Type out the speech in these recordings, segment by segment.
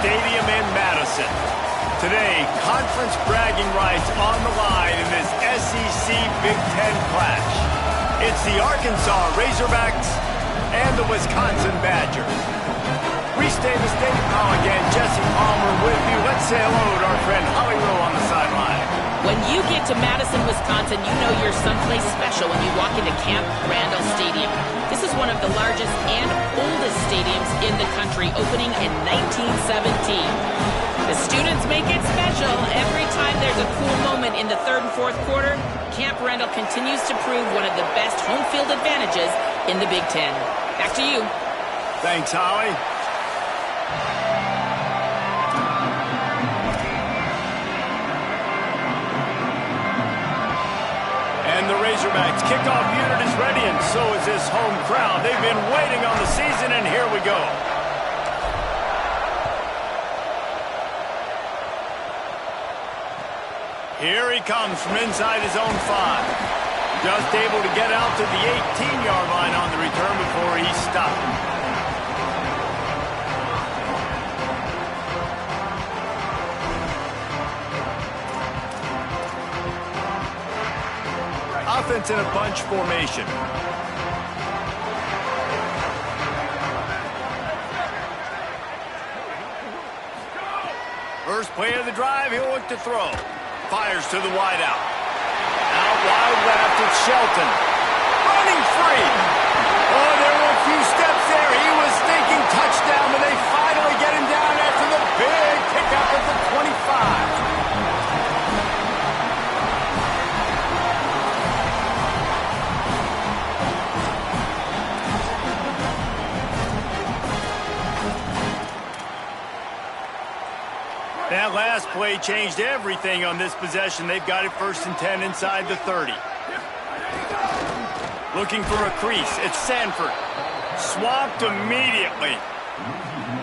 Stadium in Madison. Today, conference bragging rights on the line in this SEC Big Ten clash. It's the Arkansas Razorbacks and the Wisconsin Badgers. Restate the stadium call again. Jesse Palmer with you. Let's say hello to our friend Hollywood on the sideline. When you get to Madison, Wisconsin, you know you're someplace special when you walk into Camp Randall Stadium. This is one of the largest and oldest stadiums in the country, opening in 1917. The students make it special. Every time there's a cool moment in the third and fourth quarter, Camp Randall continues to prove one of the best home field advantages in the Big Ten. Back to you. Thanks, Holly. And the Razorbacks kickoff unit is ready, and so is this home crowd. They've been waiting on the season, and here we go. Here he comes from inside his own 5. Just able to get out to the 18-yard line on the return before he stopped. Offense in a bunch formation. First play of the drive, he'll look to throw. Fires to the wideout. Out wide left, it's Shelton. Running free. Oh, there were a few steps there. He was thinking touchdown, but they finally get him down after the big pickup at the 25. That last play changed everything on this possession. They've got it 1st and 10 inside the 30. Looking for a crease. It's Sanford. Swamped immediately.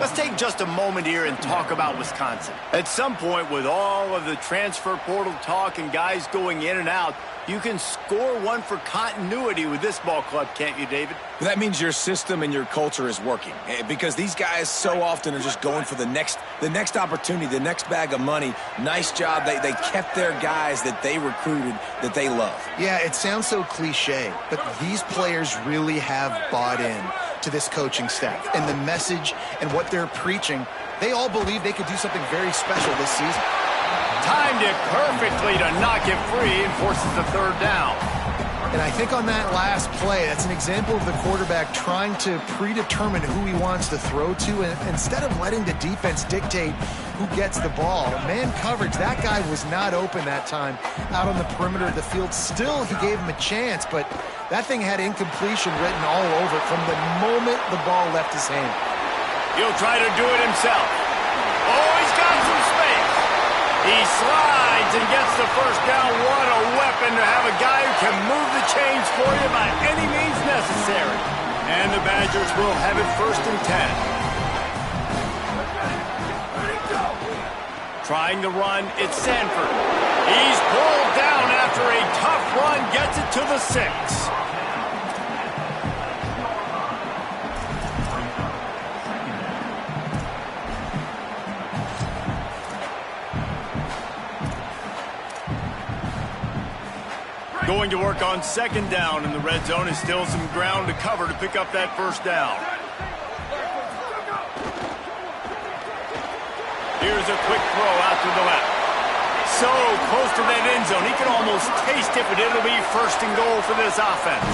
Let's take just a moment here and talk about Wisconsin. At some point, with all of the transfer portal talk and guys going in and out, you can score one for continuity with this ball club, can't you, David? That means your system and your culture is working, because these guys so often are just going for the next opportunity, the next bag of money. Nice job. They kept their guys that they recruited, that they love. Yeah, it sounds so cliche, but these players really have bought in to this coaching staff and the message and what they're preaching. They all believe they could do something very special this season. Timed it perfectly to knock it free and forces the 3rd down. And I think on that last play, that's an example of the quarterback trying to predetermine who he wants to throw to, and instead of letting the defense dictate who gets the ball. Man coverage, that guy was not open that time out on the perimeter of the field. Still, he gave him a chance, but that thing had incompletion written all over it from the moment the ball left his hand. He'll try to do it himself. Oh, he's got some space. He slides and gets the 1st down. What a weapon to have a guy who can move the chains for you by any means necessary. And the Badgers will have it 1st and 10. Trying to run, it's Sanford. He's pulled down after a tough run, gets it to the 6. Going to work on 2nd down in the red zone. Is still some ground to cover to pick up that 1st down. Here's a quick throw out to the left. So close to that end zone. He can almost taste it, but it'll be 1st and goal for this offense.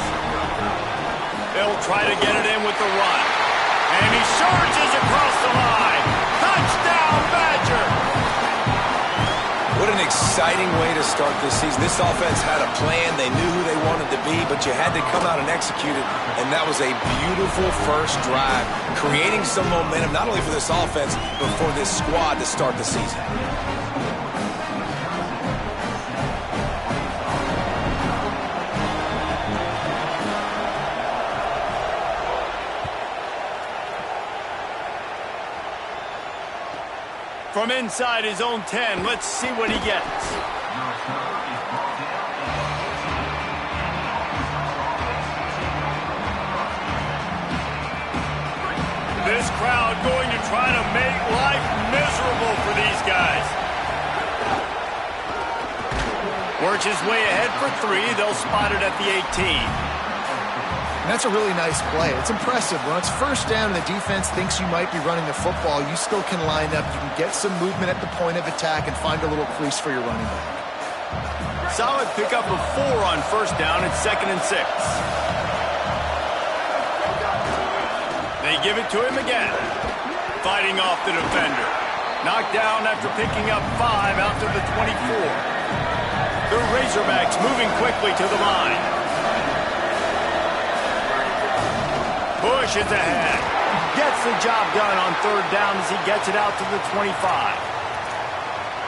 They'll try to get it in with the run. And he surges across the line. Touchdown, Badger! What an exciting way to start this season. This offense had a plan. They knew who they wanted to be, but you had to come out and execute it. And that was a beautiful first drive, creating some momentum, not only for this offense, but for this squad to start the season. From inside his own 10, let's see what he gets. This crowd going to try to make life miserable. marches way ahead for 3. They'll spot it at the 18. And that's a really nice play. It's impressive. When it's first down and the defense thinks you might be running the football, you still can line up. You can get some movement at the point of attack and find a little crease for your running back. Solid pickup of 4 on first down. It's 2nd and 6. They give it to him again. Fighting off the defender. Knocked down after picking up 5 out to the 24. The Razorbacks moving quickly to the line. Bush is ahead. Gets the job done on 3rd down as he gets it out to the 25.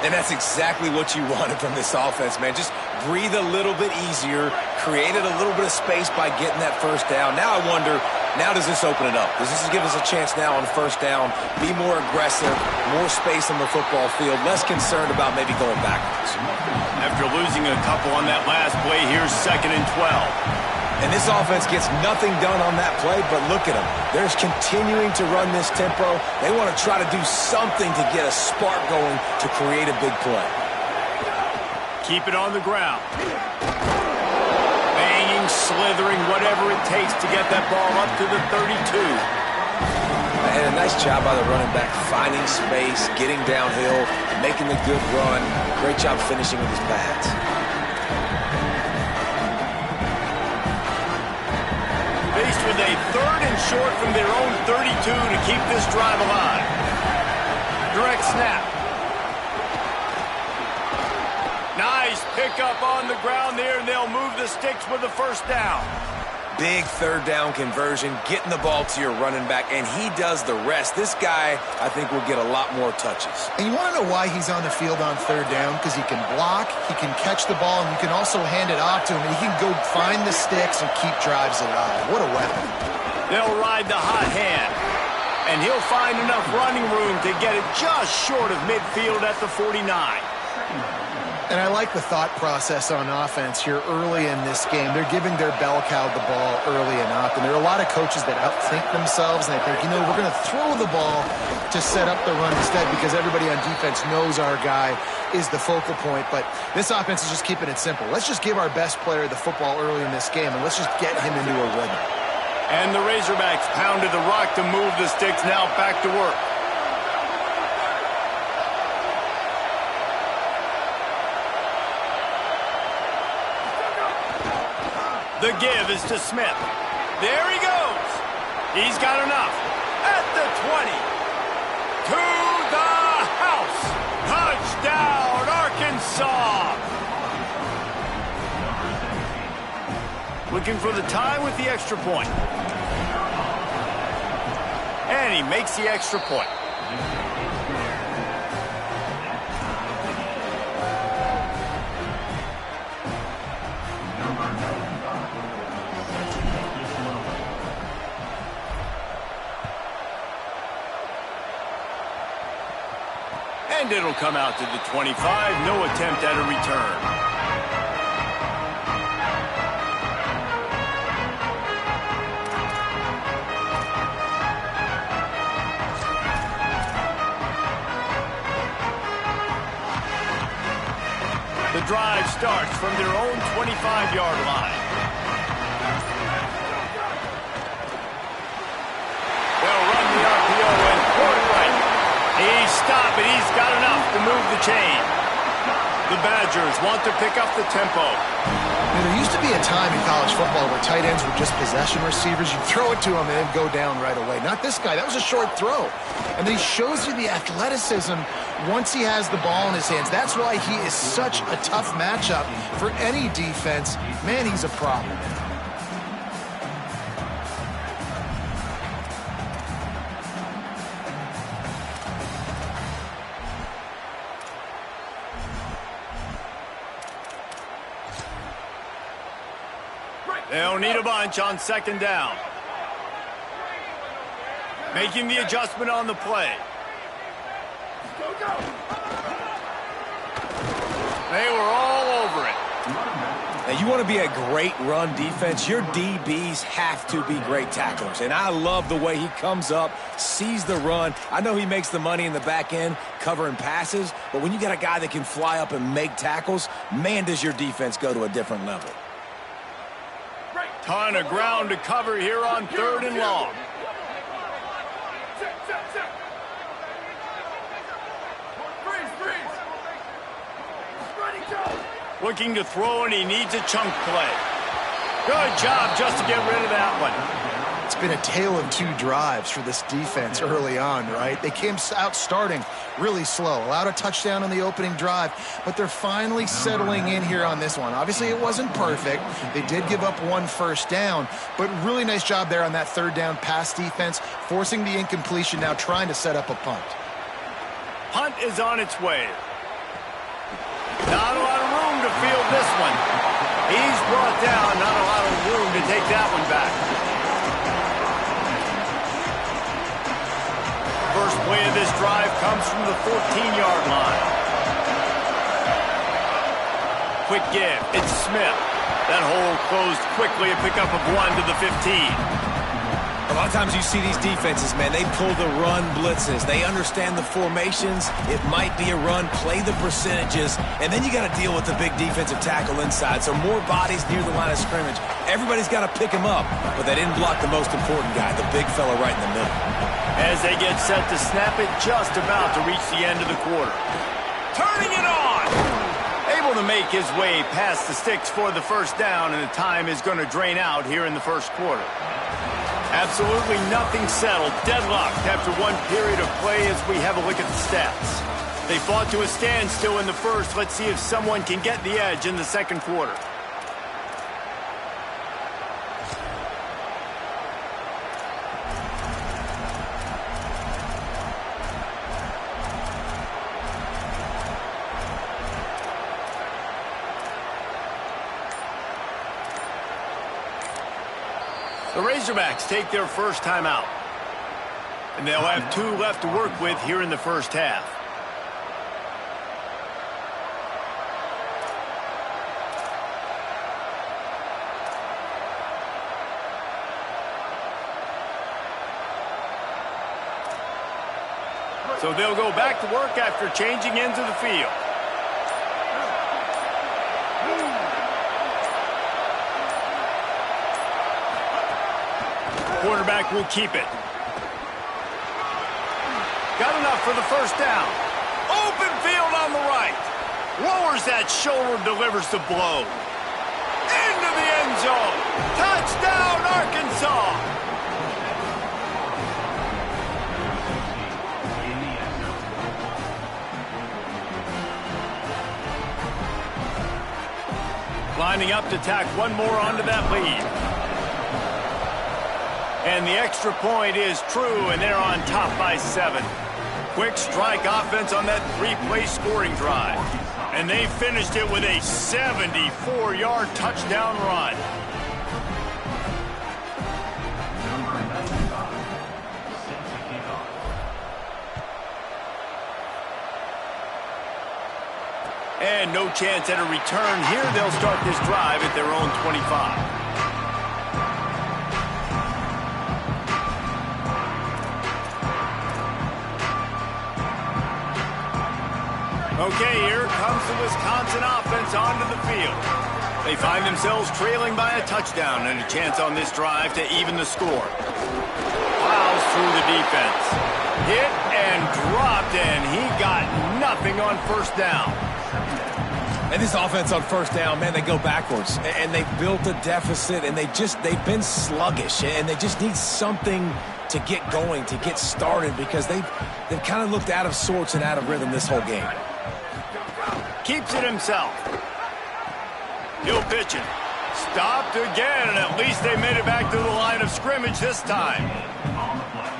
And that's exactly what you wanted from this offense, man. Just breathe a little bit easier, created a little bit of space by getting that first down. Now I wonder, now does this open it up? Does this give us a chance now on first down? Be more aggressive, more space on the football field, less concerned about maybe going backwards. After losing a couple on that last play, here's 2nd and 12. And this offense gets nothing done on that play, but look at them. They're continuing to run this tempo. They want to try to do something to get a spark going to create a big play. Keep it on the ground. Banging, slithering, whatever it takes to get that ball up to the 32. And a nice job by the running back, finding space, getting downhill, making a good run. Great job finishing with his pads. Faced with a 3rd and short from their own 32 to keep this drive alive. Direct snap. Nice pickup on the ground there, and they'll move the sticks with the first down. Big 3rd down conversion, getting the ball to your running back, and he does the rest. This guy, I think, will get a lot more touches. And you want to know why he's on the field on 3rd down? Because he can block, he can catch the ball, and you can also hand it off to him, and he can go find the sticks and keep drives alive. What a weapon. They'll ride the hot hand, and he'll find enough running room to get it just short of midfield at the 49. And I like the thought process on offense here early in this game. They're giving their bell cow the ball early enough. And there are a lot of coaches that outthink themselves, and they think, you know, we're going to throw the ball to set up the run instead because everybody on defense knows our guy is the focal point. But this offense is just keeping it simple. Let's just give our best player the football early in this game, and let's just get him into a rhythm. And the Razorbacks pounded the rock to move the sticks. Now back to work. The give is to Smith. There he goes. He's got enough. At the 20. To the house. Touchdown, Arkansas. Looking for the tie with the extra point. And he makes the extra point. And it'll come out to the 25. No attempt at a return. The drive starts from their own 25-yard line. They'll run the RPO and throw it right. He's stopped, but he's got enough to move the chain. The Badgers want to pick up the tempo. Now, there used to be a time in college football where tight ends were just possession receivers. You throw it to him and then go down right away. Not this guy. That was a short throw. And then he shows you the athleticism once he has the ball in his hands. That's why he is such a tough matchup for any defense. Man, he's a problem. They'll need a bunch on 2nd down. Making the adjustment on the play. They were all over it. Now, you want to be a great run defense, your DBs have to be great tacklers. And I love the way he comes up, sees the run. I know he makes the money in the back end covering passes, but when you got a guy that can fly up and make tackles, man, does your defense go to a different level. Ton of ground to cover here on 3rd and long. Looking to throw, and he needs a chunk play. Good job just to get rid of that one. It's been a tale of 2 drives for this defense early on, right? They came out starting really slow, allowed a touchdown on the opening drive, but they're finally settling in here on this one. Obviously, it wasn't perfect. They did give up 1 first down, but really nice job there on that 3rd down pass defense, forcing the incompletion, now trying to set up a punt. Punt is on its way. Not a lot of room to field this one. He's brought down, not a lot of room to take that one back. First play of this drive comes from the 14-yard line. Quick give, it's Smith. That hole closed quickly, a pickup of 1 to the 15. A lot of times you see these defenses, man, they pull the run blitzes. They understand the formations. It might be a run, play the percentages, and then you got to deal with the big defensive tackle inside. So more bodies near the line of scrimmage. Everybody's got to pick him up, but they didn't block the most important guy, the big fella right in the middle. As they get set to snap it, just about to reach the end of the quarter. Turning it on! Able to make his way past the sticks for the first down, and the time is going to drain out here in the first quarter. Absolutely nothing settled. Deadlocked after 1 period of play as we have a look at the stats. They fought to a standstill in the first. Let's see if someone can get the edge in the second quarter. The Razorbacks take their first time out. And they'll have 2 left to work with here in the first half. So they'll go back to work after changing into the field. Quarterback will keep it. Got enough for the first down. Open field on the right. Lowers that shoulder, delivers the blow. Into the end zone. Touchdown, Arkansas. Lining up to tack 1 more onto that lead. And the extra point is true, and they're on top by 7. Quick strike offense on that 3-play scoring drive. And they finished it with a 74-yard touchdown run. And no chance at a return here. They'll start this drive at their own 25. Okay, here comes the Wisconsin offense onto the field. They find themselves trailing by a touchdown and a chance on this drive to even the score. Plows through the defense. Hit and dropped, and he got nothing on first down. And this offense on first down, man, they go backwards. And they've built a deficit, and they've been sluggish, and they just need something to get going, to get started, because they've kind of looked out of sorts and out of rhythm this whole game. Keeps it himself. He'll pitch it. Stopped again, and at least they made it back to the line of scrimmage this time.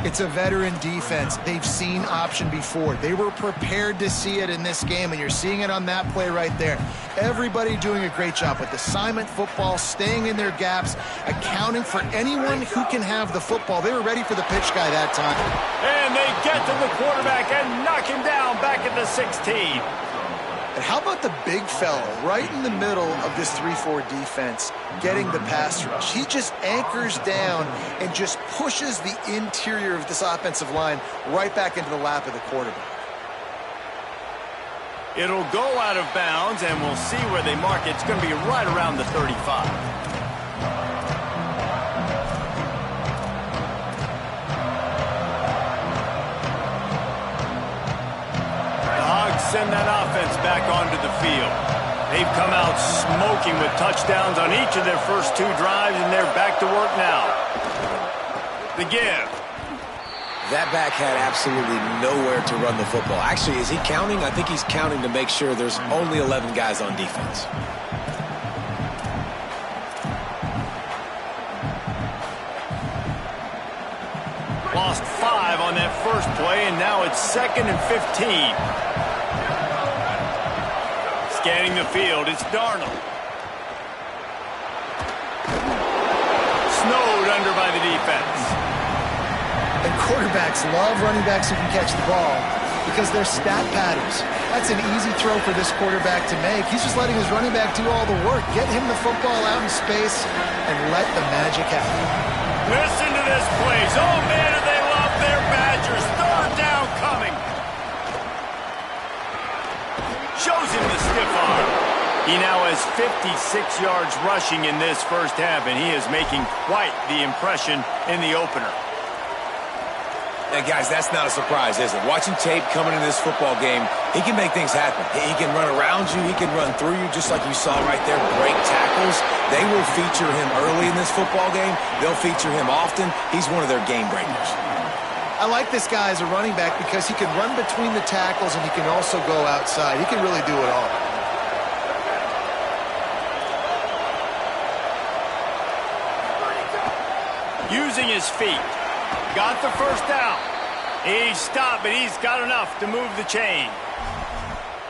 It's a veteran defense. They've seen option before. They were prepared to see it in this game, and you're seeing it on that play right there. Everybody doing a great job with assignment football, staying in their gaps, accounting for anyone who can have the football. They were ready for the pitch guy that time. And they get to the quarterback and knock him down back at the 16. And how about the big fella right in the middle of this 3-4 defense getting the pass rush? He just anchors down and just pushes the interior of this offensive line right back into the lap of the quarterback. It'll go out of bounds, and we'll see where they mark it. It's going to be right around the 35. Send that offense back onto the field. They've come out smoking with touchdowns on each of their first 2 drives, and they're back to work now. The give. That back had absolutely nowhere to run the football. Actually, is he counting? I think he's counting to make sure there's only 11 guys on defense. Lost 5 on that first play, and now it's 2nd and 15. Scanning the field, it's Darnold. Snowed under by the defense. And quarterbacks love running backs who can catch the ball because they're stat patterns. That's an easy throw for this quarterback to make. He's just letting his running back do all the work. Get him the football out in space and let the magic happen. Listen to this place. Oh, man, do they love their Badgers. 3rd down coming. Shows him the stiff arm. He now has 56 yards rushing in this first half, and he is making quite the impression in the opener. And guys, that's not a surprise, is it? Watching tape coming into this football game, he can make things happen. He can run around you. He can run through you, just like you saw right there. Break tackles. They will feature him early in this football game. They'll feature him often. He's one of their game breakers. I like this guy as a running back because he can run between the tackles and he can also go outside. He can really do it all. Using his feet. Got the first down. He stopped, but he's got enough to move the chain.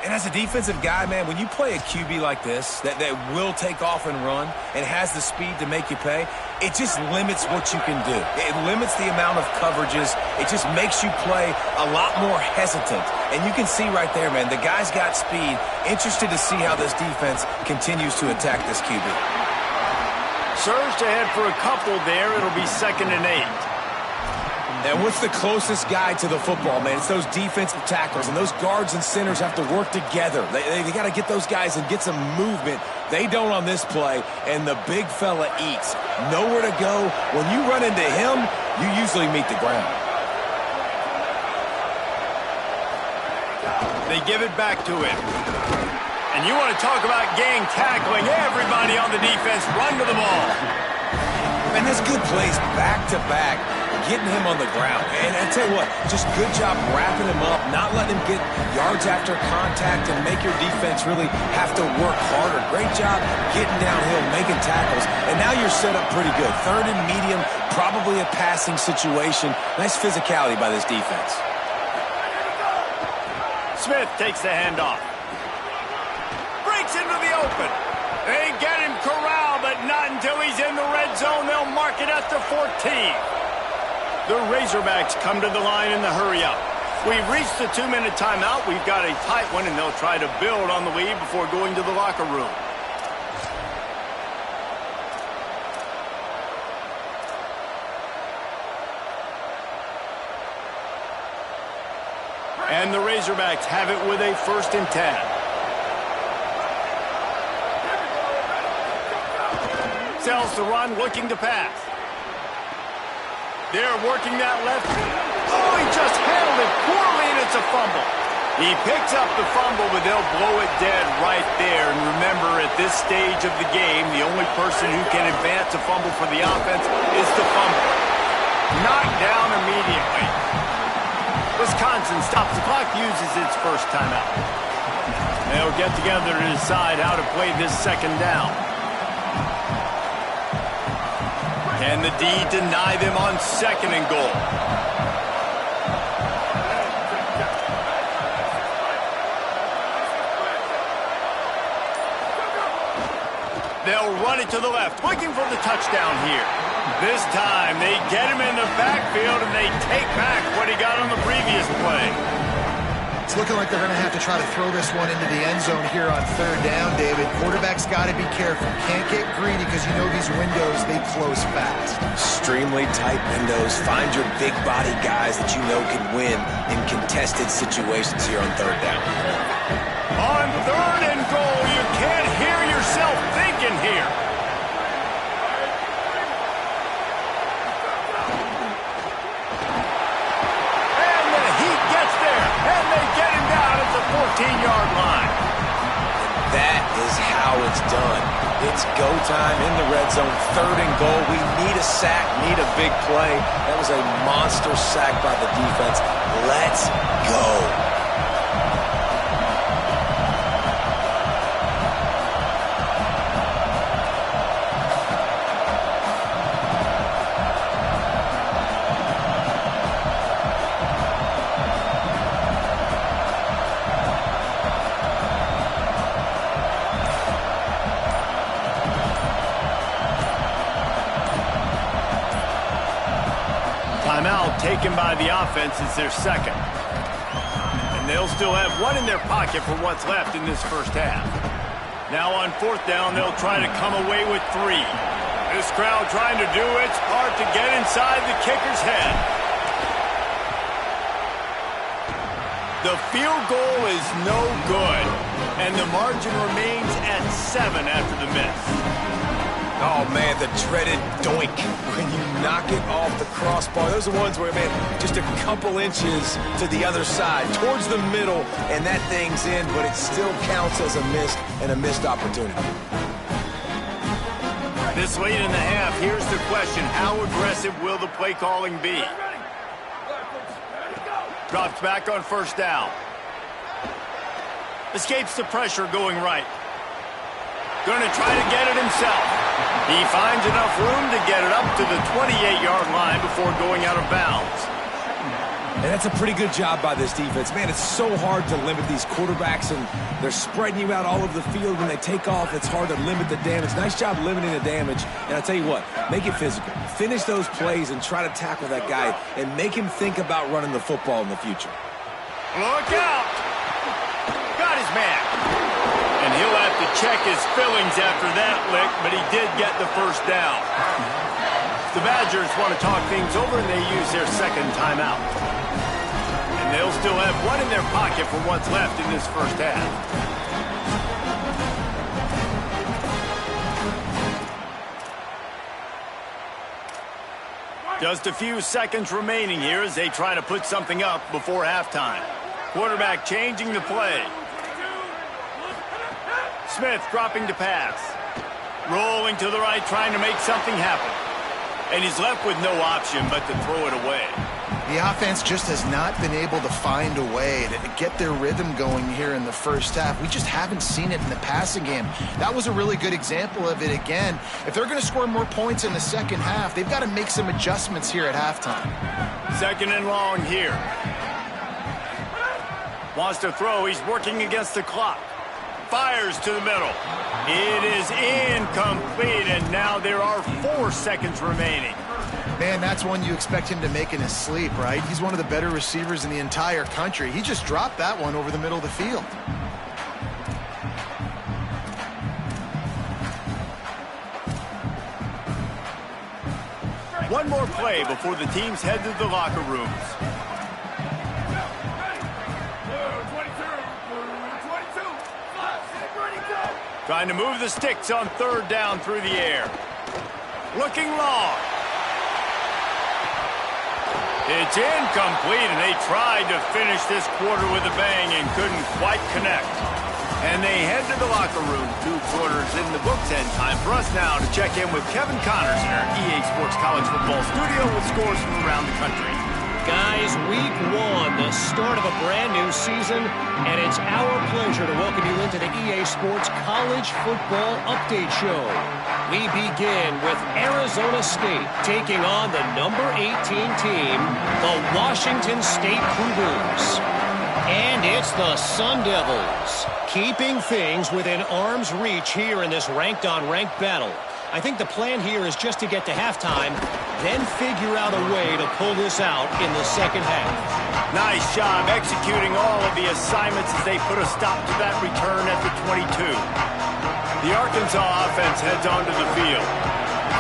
And as a defensive guy, man, when you play a QB like this that will take off and run and has the speed to make you pay, it just limits what you can do. It limits the amount of coverages. It just makes you play a lot more hesitant. And you can see right there, man, the guy's got speed. Interested to see how this defense continues to attack this QB. Surged ahead for a couple there. It'll be 2nd and 8. And what's the closest guy to the football, man? It's those defensive tackles, and those guards and centers have to work together. They got to get those guys and get some movement. They don't on this play, and the big fella eats. Nowhere to go. When you run into him, you usually meet the ground. They give it back to him. And you want to talk about gang tackling. Everybody on the defense run to the ball. And that's good plays back-to-back, getting him on the ground. And I tell you what, just good job wrapping him up, not letting him get yards after contact and make your defense really have to work harder. Great job getting downhill, making tackles. And now you're set up pretty good. 3rd and medium, probably a passing situation. Nice physicality by this defense. Smith takes the handoff. Breaks into the open. They get him corralled, but not until he's in the red zone. They'll mark it at the 14. The Razorbacks come to the line in the hurry-up. We've reached the 2-minute timeout. We've got a tight one, and they'll try to build on the lead before going to the locker room. And the Razorbacks have it with a 1st and 10. Sells the run, looking to pass. They're working that left. Oh, he just handled it poorly, and it's a fumble. He picks up the fumble, but they'll blow it dead right there. And remember, at this stage of the game, the only person who can advance a fumble for the offense is the fumble. Knocked down immediately. Wisconsin stops the clock, uses its first timeout. They'll get together to decide how to play this 2nd down. Can the D deny them on 2nd and goal? They'll run it to the left, looking for the touchdown here. This time, they get him in the backfield, and they take back what he got on the previous play. It's looking like they're going to have to try to throw this one into the end zone here on third down, David. Quarterback's got to be careful. Can't get greedy because you know these windows, they close fast. Extremely tight windows. Find your big body guys that you know can win in contested situations here on third down. On third and goal, you can't hear yourself thinking here. And the Heat gets there, and they get him down at the 14-yard line. And that is how it's done. It's go time in the red zone, third and goal. We need a sack, need a big play. That was a monster sack by the defense. Let's go. Timeout taken by the offense. It's their second. And they'll still have one in their pocket for what's left in this first half. Now on fourth down, they'll try to come away with 3. This crowd trying to do its part to get inside the kicker's head. The field goal is no good, and the margin remains at 7 after the miss. Oh, man, the dreaded doink when you knock it off the crossbar. Those are the ones where, man, just a couple inches to the other side, towards the middle, and that thing's in, but it still counts as a miss and a missed opportunity. This late in the half, here's the question. How aggressive will the play calling be? Drops back on first down. Escapes the pressure going right. Going to try to get it himself. He finds enough room to get it up to the 28-yard line before going out of bounds. And that's a pretty good job by this defense. Man, it's so hard to limit these quarterbacks, and they're spreading you out all over the field. When they take off, it's hard to limit the damage. Nice job limiting the damage. And I'll tell you what, make it physical. Finish those plays and try to tackle that guy and make him think about running the football in the future. Look out! Got his man. And he'll have to check his fillings after that lick, but he did get the first down. The Badgers want to talk things over, and they use their second timeout. And they'll still have one in their pocket for what's left in this first half. Just a few seconds remaining here as they try to put something up before halftime. Quarterback changing the play. Smith dropping to pass. Rolling to the right, trying to make something happen. And he's left with no option but to throw it away. The offense just has not been able to find a way to get their rhythm going here in the first half. We just haven't seen it in the passing game. That was a really good example of it again. If they're going to score more points in the second half, they've got to make some adjustments here at halftime. Second and long here. Wants to throw. He's working against the clock. Fires to the middle. It is incomplete, and now there are 4 seconds remaining. Man, that's one you expect him to make in his sleep, right? He's one of the better receivers in the entire country. He just dropped that one over the middle of the field. One more play before the teams head to the locker rooms. Trying to move the sticks on third down through the air. Looking long. It's incomplete, and they tried to finish this quarter with a bang and couldn't quite connect. And they head to the locker room. 2 quarters in the books, and time for us now to check in with Kevin Connors in our EA Sports College Football Studio with scores from around the country. Guys, week 1, the start of a brand new season, and it's our pleasure to welcome you into the EA Sports College Football Update Show. We begin with Arizona State taking on the number 18 team, the Washington State Cougars. And it's the Sun Devils, keeping things within arm's reach here in this ranked-on-ranked battle. I think the plan here is just to get to halftime then figure out a way to pull this out in the second half. Nice job executing all of the assignments as they put a stop to that return at the 22. The Arkansas offense heads onto the field.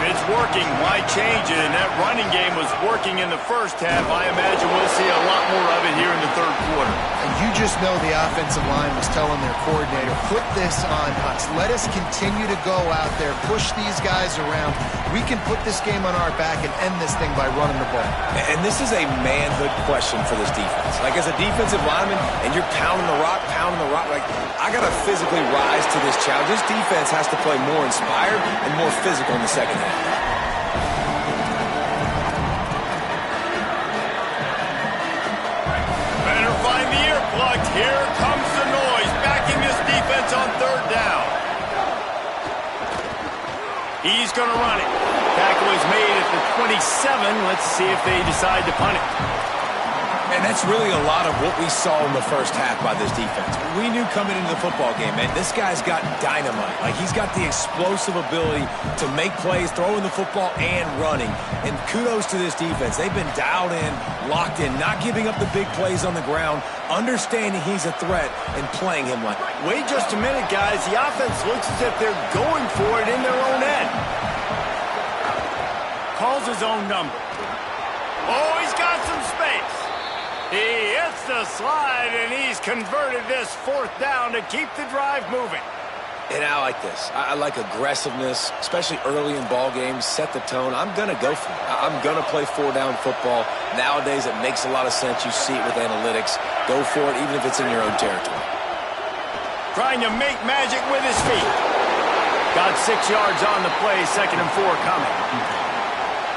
If it's working, why change it? And that running game was working in the first half. I imagine we'll see a lot more of it here in the third quarter. And you just know the offensive line was telling their coordinator, put this on us. Let us continue to go out there, push these guys around. We can put this game on our back and end this thing by running the ball. And this is a manhood question for this defense. Like, as a defensive lineman, and you're pounding the rock, like, I got to physically rise to this challenge. This defense has to play more inspired and more physical in the second half. Better find the earplugs. Here comes the noise, backing this defense on third down. He's going to run it. Tackle is made at the 27. Let's see if they decide to punt it. And that's really a lot of what we saw in the first half by this defense. We knew coming into the football game, man, this guy's got dynamite. Like, he's got the explosive ability to make plays, throwing the football and running. And kudos to this defense. They've been dialed in, locked in, not giving up the big plays on the ground, understanding he's a threat, and playing him like that. Wait just a minute, guys. The offense looks as if they're going for it in their own end. Calls his own number. Oh, he's got some space. He hits the slide, and he's converted this fourth down to keep the drive moving. And I like this. I like aggressiveness, especially early in ball games. Set the tone. I'm going to go for it. I'm going to play four-down football. Nowadays, it makes a lot of sense. You see it with analytics. Go for it, even if it's in your own territory. Trying to make magic with his feet. Got 6 yards on the play, 2nd and 4 coming.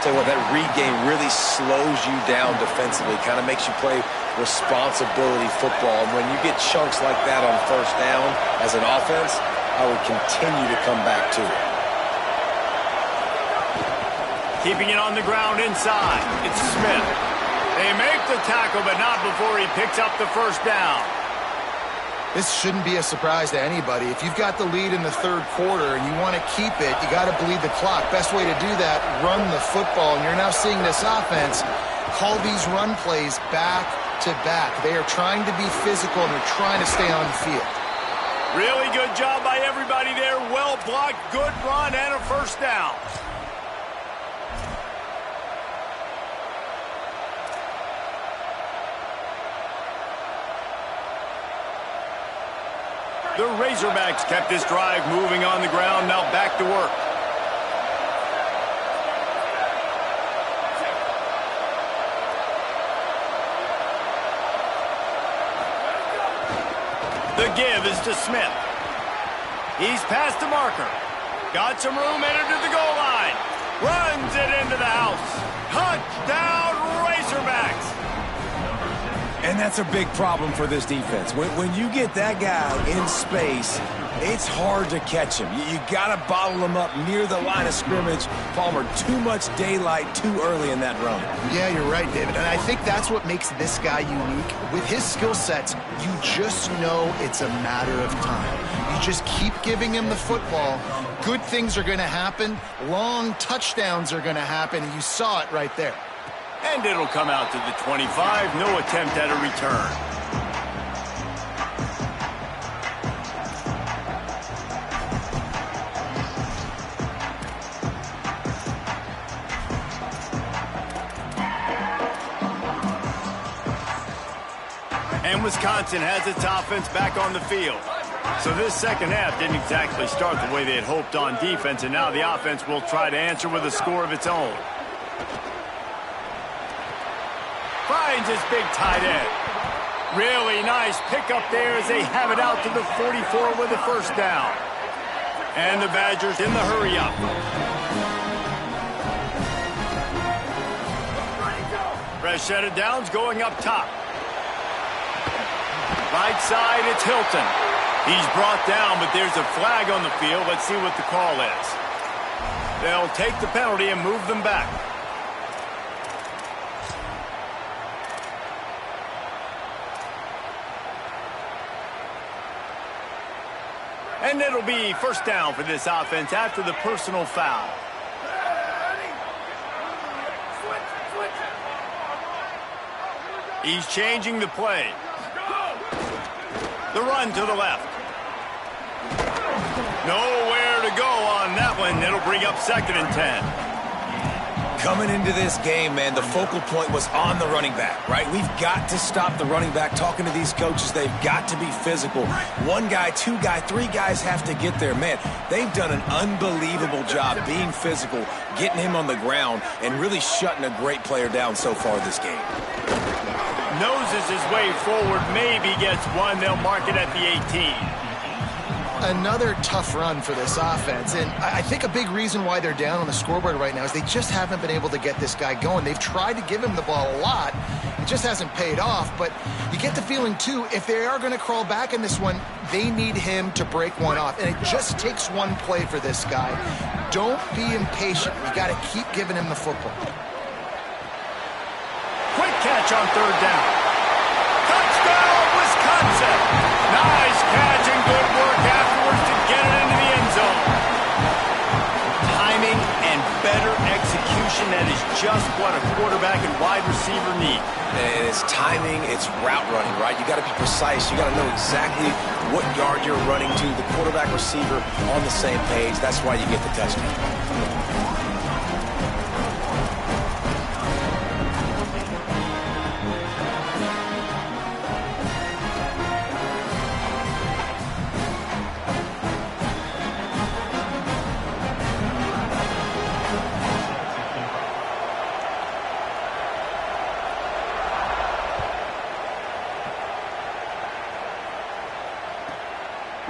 Tell you what, that read game really slows you down defensively, kind of makes you play responsibility football. And when you get chunks like that on first down as an offense, I would continue to come back to it. Keeping it on the ground inside. It's Smith. They make the tackle, but not before he picks up the first down. This shouldn't be a surprise to anybody. If you've got the lead in the third quarter and you want to keep it, you got to bleed the clock. Best way to do that, run the football. And you're now seeing this offense call these run plays back to back. They are trying to be physical, and they're trying to stay on the field. Really good job by everybody there. Well blocked, good run, and a first down. The Razorbacks kept this drive moving on the ground, now back to work. The give is to Smith. He's past the marker. Got some room, entered to the goal line. Runs it into the house. Touchdown, Razorbacks! And that's a big problem for this defense. When you get that guy in space, it's hard to catch him. You got to bottle him up near the line of scrimmage. Palmer, too much daylight too early in that run. Yeah, you're right, David. And I think that's what makes this guy unique. With his skill sets, you just know it's a matter of time. You just keep giving him the football. Good things are going to happen. Long touchdowns are going to happen. And you saw it right there. And it'll come out to the 25. No attempt at a return. And Wisconsin has its offense back on the field. So this second half didn't exactly start the way they had hoped on defense, and now the offense will try to answer with a score of its own. Finds his big tight end. Really nice pickup there as they have it out to the 44 with a first down. And the Badgers in the hurry up. Fresh set of downs going up top. Right side, it's Hilton. He's brought down, but there's a flag on the field. Let's see what the call is. They'll take the penalty and move them back. And it'll be first down for this offense after the personal foul. He's changing the play. The run to the left. Nowhere to go on that one. It'll bring up 2nd and 10. Coming into this game, man, the focal point was on the running back, right? We've got to stop the running back. Talking to these coaches, they've got to be physical. 1 guy, 2 guy, 3 guys have to get there. Man, they've done an unbelievable job being physical, getting him on the ground, and really shutting a great player down so far this game. Noses his way forward, maybe gets 1. They'll mark it at the 18. Another tough run for this offense, and I think a big reason why they're down on the scoreboard right now is they just haven't been able to get this guy going. They've tried to give him the ball a lot. It just hasn't paid off, but you get the feeling, too, if they are going to crawl back in this one, they need him to break one off, and it just takes one play for this guy. Don't be impatient. You got to keep giving him the football. Quick catch on 3rd down. Touchdown, Wisconsin! Nice catch and good work afterwards to get it into the end zone. Timing and better execution, that is just what a quarterback and wide receiver need. And it's timing, it's route running, right? You got to be precise. You got to know exactly what yard you're running to. The quarterback receiver on the same page. That's why you get the touchdown.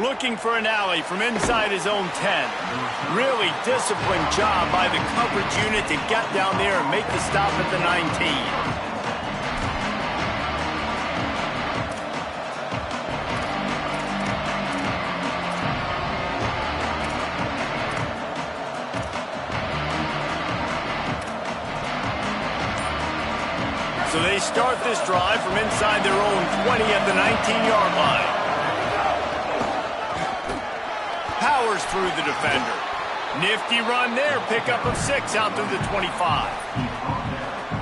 Looking for an alley from inside his own 10. Really disciplined job by the coverage unit to get down there and make the stop at the 19. So they start this drive from inside their own 20 at the 19-yard line. Powers through the defender. Nifty run there. Pickup of 6 out through the 25.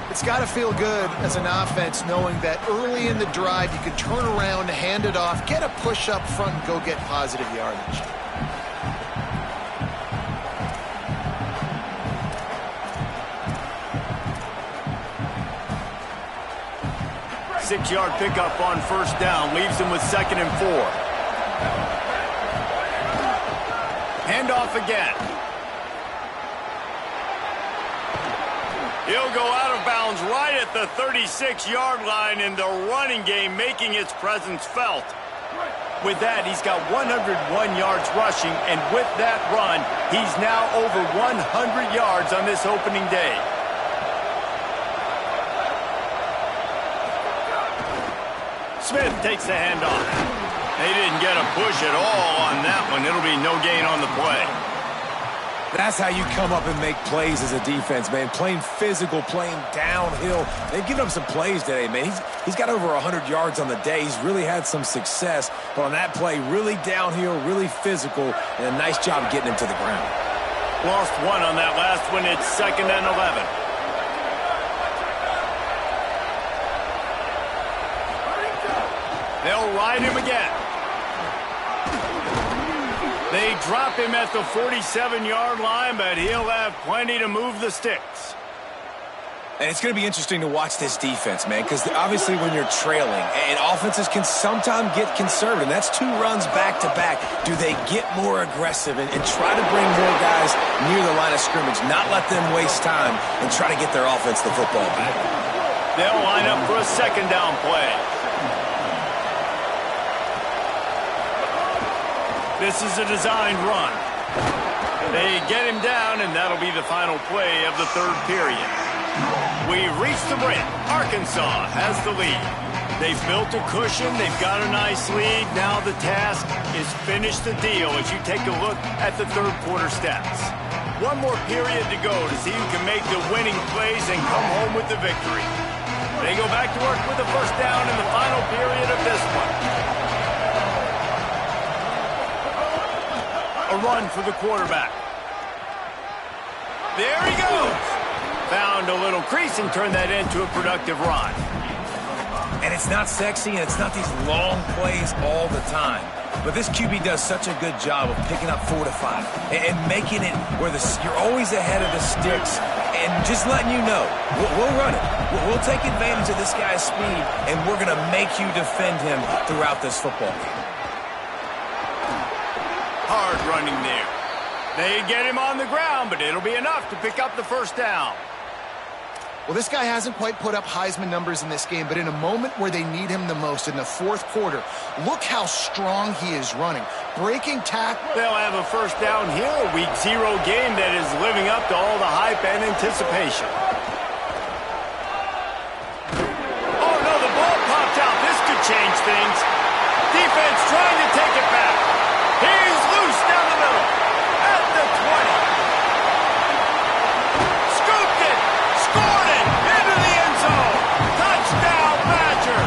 It's got to feel good as an offense knowing that early in the drive you can turn around, hand it off, get a push up front, and go get positive yardage. Six-yard pickup on 1st down. Leaves him with 2nd and 4. Handoff again. He'll go out of bounds right at the 36-yard line, and the running game making its presence felt. With that, he's got 101 yards rushing, and with that run, he's now over 100 yards on this opening day. Smith takes the handoff. They didn't get a push at all on that one. It'll be no gain on the play. That's how you come up and make plays as a defense, man. Playing physical, playing downhill. They've given up some plays today, man. He's got over 100 yards on the day. He's really had some success. But on that play, really downhill, really physical, and a nice job getting him to the ground. Lost 1 on that last one. It's 2nd and 11. They'll ride him again. They drop him at the 47-yard line, but he'll have plenty to move the sticks. And it's going to be interesting to watch this defense, man, because obviously when you're trailing, and offenses can sometimes get conservative, and that's 2 runs back-to-back. Do they get more aggressive and try to bring more guys near the line of scrimmage, not let them waste time, and try to get their offense the football back? They'll line up for a 2nd down play. This is a designed run. They get him down, and that'll be the final play of the 3rd period. We've reached the break. Arkansas has the lead. They've built a cushion. They've got a nice lead. Now the task is finish the deal as you take a look at the 3rd quarter stats. 1 more period to go to see who can make the winning plays and come home with the victory. They go back to work with the 1st down in the final period of this one. A run for the quarterback. There he goes. Found a little crease and turned that into a productive run. And it's not sexy, and it's not these long plays all the time. But this QB does such a good job of picking up 4 to 5 and making it where you're always ahead of the sticks and just letting you know, we'll run it. We'll take advantage of this guy's speed, and we're going to make you defend him throughout this football game. Hard running there. They get him on the ground, but it'll be enough to pick up the first down. Well, this guy hasn't quite put up Heisman numbers in this game, but in a moment where they need him the most, in the fourth quarter, look how strong he is running. Breaking tackle. They'll have a first down here, a Week 0 game that is living up to all the hype and anticipation. Oh, no, the ball popped out. This could change things. Defense trying to take it back. He's loose down the middle at the 20. Scooped it. Scored it into the end zone. Touchdown, Badger.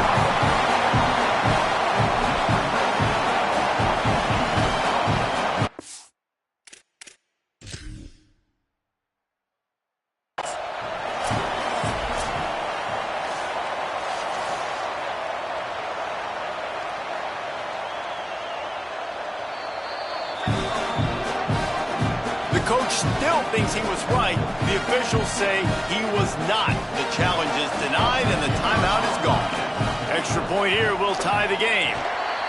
The coach still thinks he was right. The officials say he was not. The challenge is denied and the timeout is gone. Extra point here will tie the game.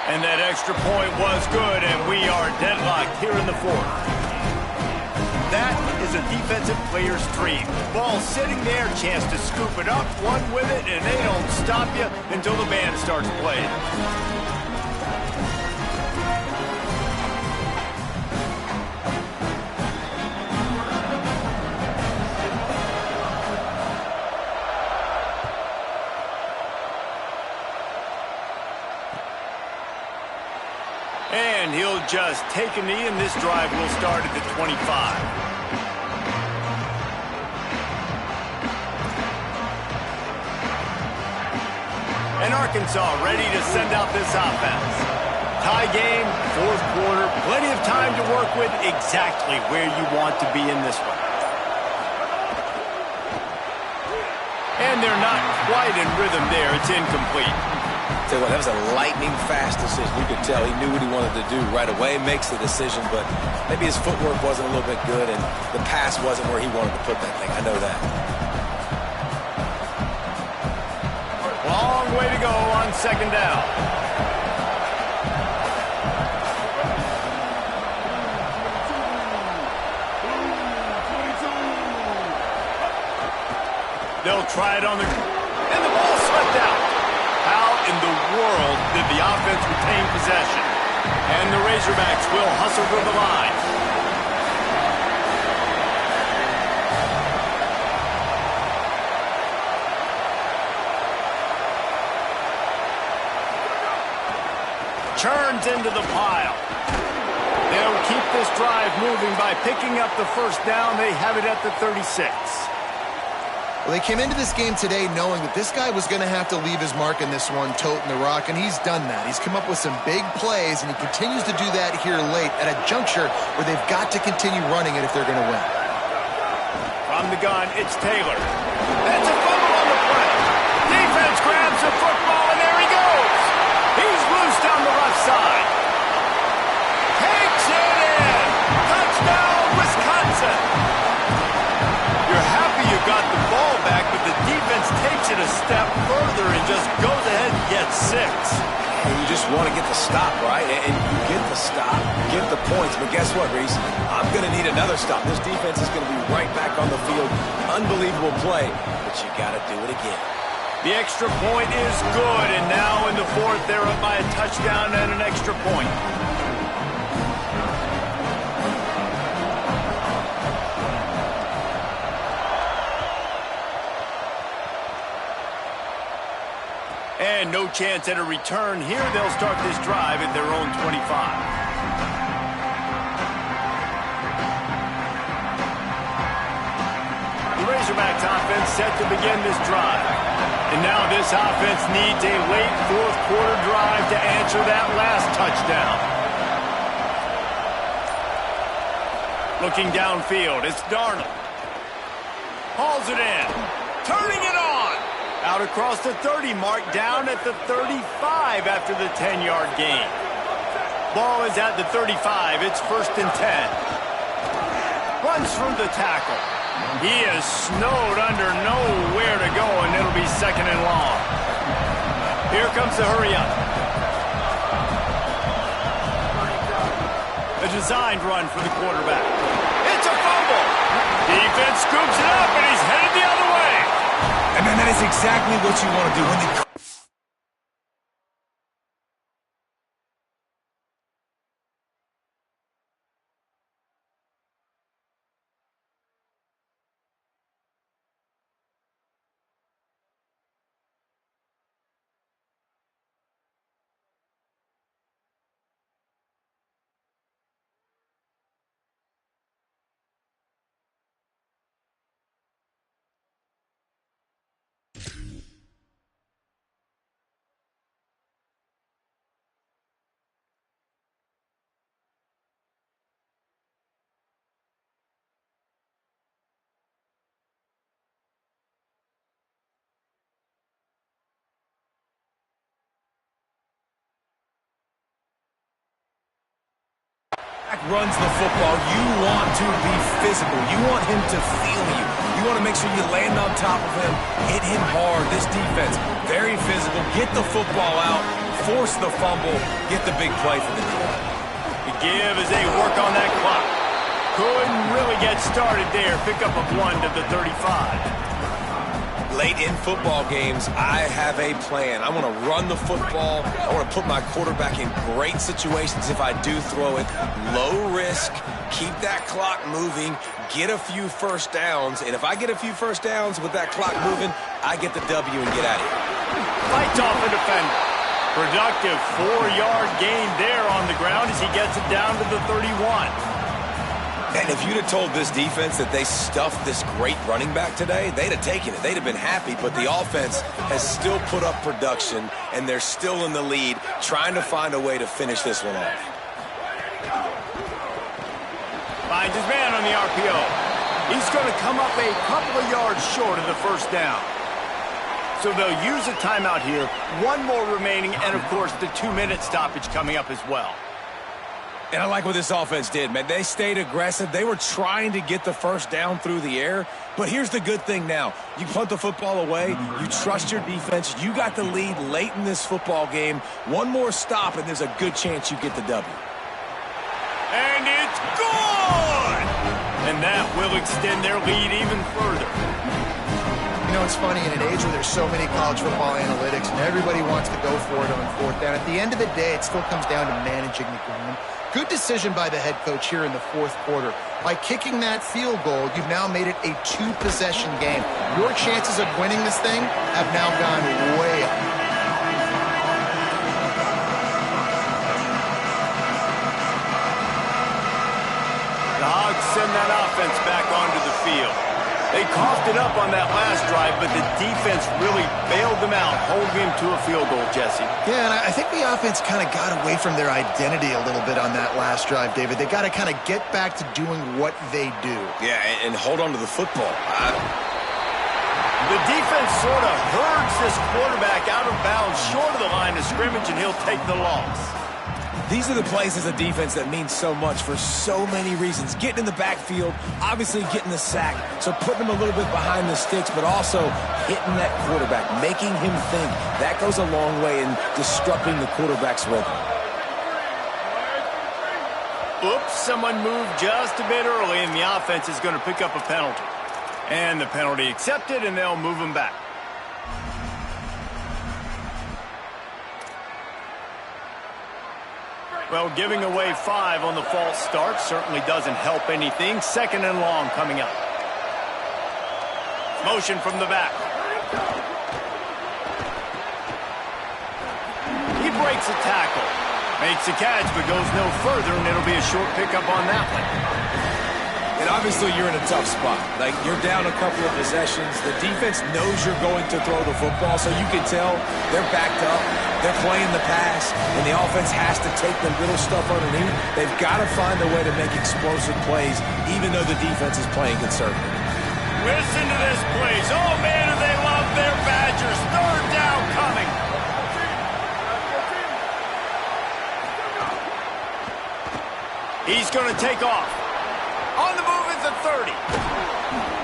And that extra point was good, and we are deadlocked here in the fourth. That is a defensive player's dream. Ball sitting there, chance to scoop it up, one with it, and they don't stop you until the band starts playing. And he'll just take a knee, and this drive will start at the 25. And Arkansas ready to send out this offense. Tie game, fourth quarter, plenty of time to work with, exactly where you want to be in this one. And they're not quite in rhythm there. It's incomplete. Tell you what, that was a lightning-fast decision. You could tell he knew what he wanted to do right away, makes the decision, but maybe his footwork wasn't a little bit good, and the pass wasn't where he wanted to put that thing. I know that. Long way to go on second down. They'll try it on the... And the ball swept out. How in the world did the offense retain possession? And the Razorbacks will hustle for the line. Churns into the pile. They'll keep this drive moving by picking up the first down. They have it at the 36. Well, they came into this game today knowing that this guy was going to have to leave his mark in this one, toting the rock, and he's done that. He's come up with some big plays, and he continues to do that here late at a juncture where they've got to continue running it if they're going to win. From the gun, it's Taylor. That's a fumble on the play. Defense grabs the football, and there he goes. He's loose down the left side. Takes it in. Touchdown, Wisconsin. You're happy you got the ball back, but the defense takes it a step further and just goes ahead and gets 6. And you just want to get the stop, right? And you get the stop, you get the points, but guess what, Reese? I'm going to need another stop. This defense is going to be right back on the field. Unbelievable play, but you got to do it again. The extra point is good, and now in the fourth, they're up by a touchdown and an extra point. And no chance at a return here. They'll start this drive at their own 25. The Razorbacks offense set to begin this drive. And now this offense needs a late fourth quarter drive to answer that last touchdown. Looking downfield, it's Darnold. Hauls it in. Turning it on. Out across the 30 mark, down at the 35 after the 10-yard gain. Ball is at the 35. It's 1st and 10. Runs through the tackle. He is snowed under, nowhere to go, and it'll be 2nd and long. Here comes the hurry up. A designed run for the quarterback. It's a fumble. Defense scoops it up, and he's headed the other way. And man, that is exactly what you want to do. When the runs the football, you want to be physical. You want him to feel you. You want to make sure you land on top of him, hit him hard. This defense, very physical. Get the football out, force the fumble, get the big play for the team. The give as they work on that clock. Couldn't really get started there. Pick up a 1 to the 35. Late in football games, I have a plan. I want to run the football. I want to put my quarterback in great situations if I do throw it. Low risk, keep that clock moving, get a few first downs. And if I get a few first downs with that clock moving, I get the W and get out of here. Fights off a defender. Productive 4-yard gain there on the ground as he gets it down to the 31. And if you'd have told this defense that they stuffed this great running back today, they'd have taken it. They'd have been happy, but the offense has still put up production, and they're still in the lead, trying to find a way to finish this one off. Finds his man on the RPO. He's going to come up a couple of yards short of the first down. So they'll use a timeout here. 1 more remaining, and, of course, the 2-minute stoppage coming up as well. And I like what this offense did, man. They stayed aggressive. They were trying to get the first down through the air. But here's the good thing now. You punt the football away. You trust your defense. You got the lead late in this football game. 1 more stop, and there's a good chance you get the W. And it's gone! And that will extend their lead even further. You know, it's funny, in an age where there's so many college football analytics and everybody wants to go for it on 4th down, at the end of the day, it still comes down to managing the game. Good decision by the head coach here in the 4th quarter. By kicking that field goal, you've now made it a 2-possession game. Your chances of winning this thing have now gone way up. The Hogs send that offense back onto the field. They coughed it up on that last drive, but the defense really bailed them out, holding him to a field goal, Jesse. Yeah, and I think the offense kind of got away from their identity a little bit on that last drive, David. They got to kind of get back to doing what they do. Yeah, and hold on to the football. The defense sort of herds this quarterback out of bounds, short of the line of scrimmage, and he'll take the loss. These are the plays as a defense that mean so much for so many reasons. Getting in the backfield, obviously getting the sack, so putting him a little bit behind the sticks, but also hitting that quarterback, making him think. That goes a long way in disrupting the quarterback's rhythm. Oops, someone moved just a bit early, and the offense is going to pick up a penalty. And the penalty accepted, and they'll move him back. Well, giving away 5 on the false start certainly doesn't help anything. 2nd and long coming up. Motion from the back. He breaks a tackle. Makes a catch, but goes no further, and it'll be a short pickup on that one. And obviously you're in a tough spot. Like, you're down a couple of possessions. The defense knows you're going to throw the football, so you can tell they're backed up. They're playing the pass, and the offense has to take the little stuff underneath. They've got to find a way to make explosive plays, even though the defense is playing conservative. Listen to this, please. Oh, man, do they love their badge Rodgers, third down coming. He's going to take off. On the move is the 30.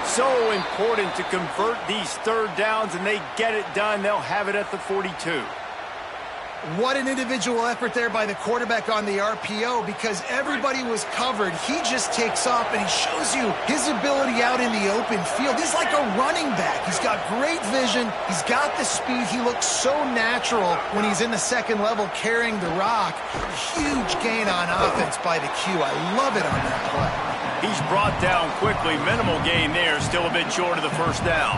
So important to convert these third downs, and they get it done. They'll have it at the 42. What an individual effort there by the quarterback on the RPO, because everybody was covered. He just takes off, and he shows you his ability out in the open field. He's like a running back. He's got great vision. He's got the speed. He looks so natural when he's in the second level carrying the rock. Huge gain on offense by the Q. I love it on that play. He's brought down quickly. Minimal gain there. Still a bit short of the first down.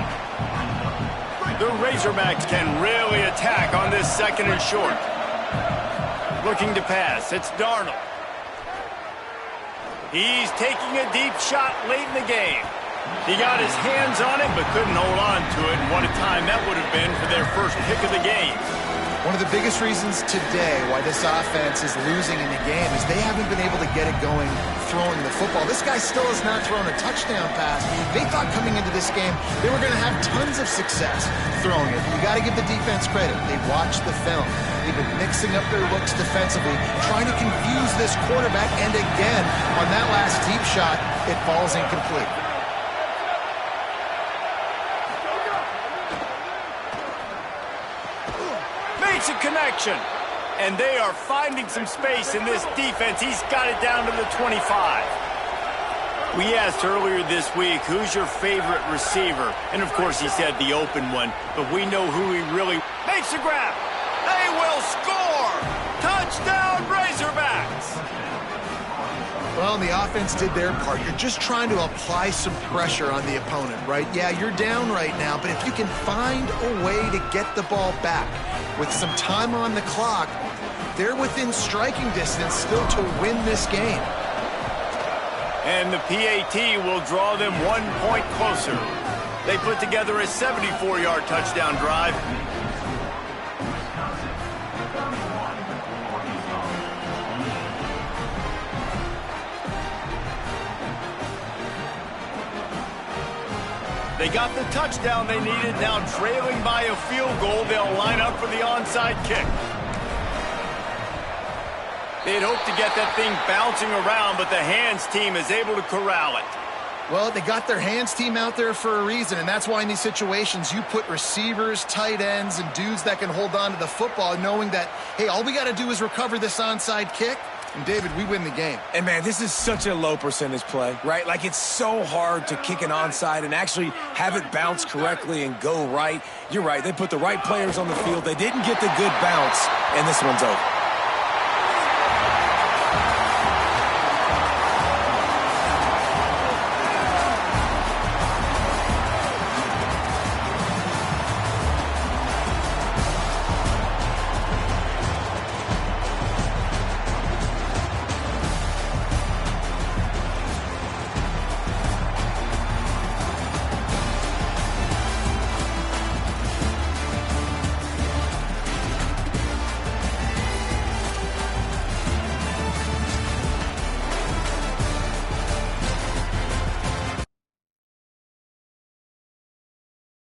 The Razorbacks can really attack on this second and short. Looking to pass. It's Darnold. He's taking a deep shot late in the game. He got his hands on it but couldn't hold on to it. And what a time that would have been for their first pick of the game. One of the biggest reasons today why this offense is losing in the game is they haven't been able to get it going throwing the football. This guy still has not thrown a touchdown pass. They thought coming into this game they were going to have tons of success throwing it. You got to give the defense credit. They watched the film. They've been mixing up their looks defensively, trying to confuse this quarterback, and again, on that last deep shot, it falls incomplete. Makes a connection. And they are finding some space in this defense. He's got it down to the 25. We asked earlier this week, who's your favorite receiver? And, of course, he said the open one. But we know who he really makes a grab. They will score. Touchdown, Razorbacks. Well, the offense did their part. You're just trying to apply some pressure on the opponent, right? Yeah, you're down right now, but if you can find a way to get the ball back with some time on the clock, they're within striking distance still to win this game. And the PAT will draw them 1 point closer. They put together a 74-yard touchdown drive. They got the touchdown they needed. Now trailing by a field goal, they'll line up for the onside kick. They'd hoped to get that thing bouncing around, but the hands team is able to corral it. Well, they got their hands team out there for a reason, and that's why in these situations you put receivers, tight ends, and dudes that can hold on to the football, knowing that, hey, all we got to do is recover this onside kick. And, David, we win the game. And, man, this is such a low percentage play, right? Like, it's so hard to kick an onside and actually have it bounce correctly and go right. You're right. They put the right players on the field. They didn't get the good bounce, and this one's over.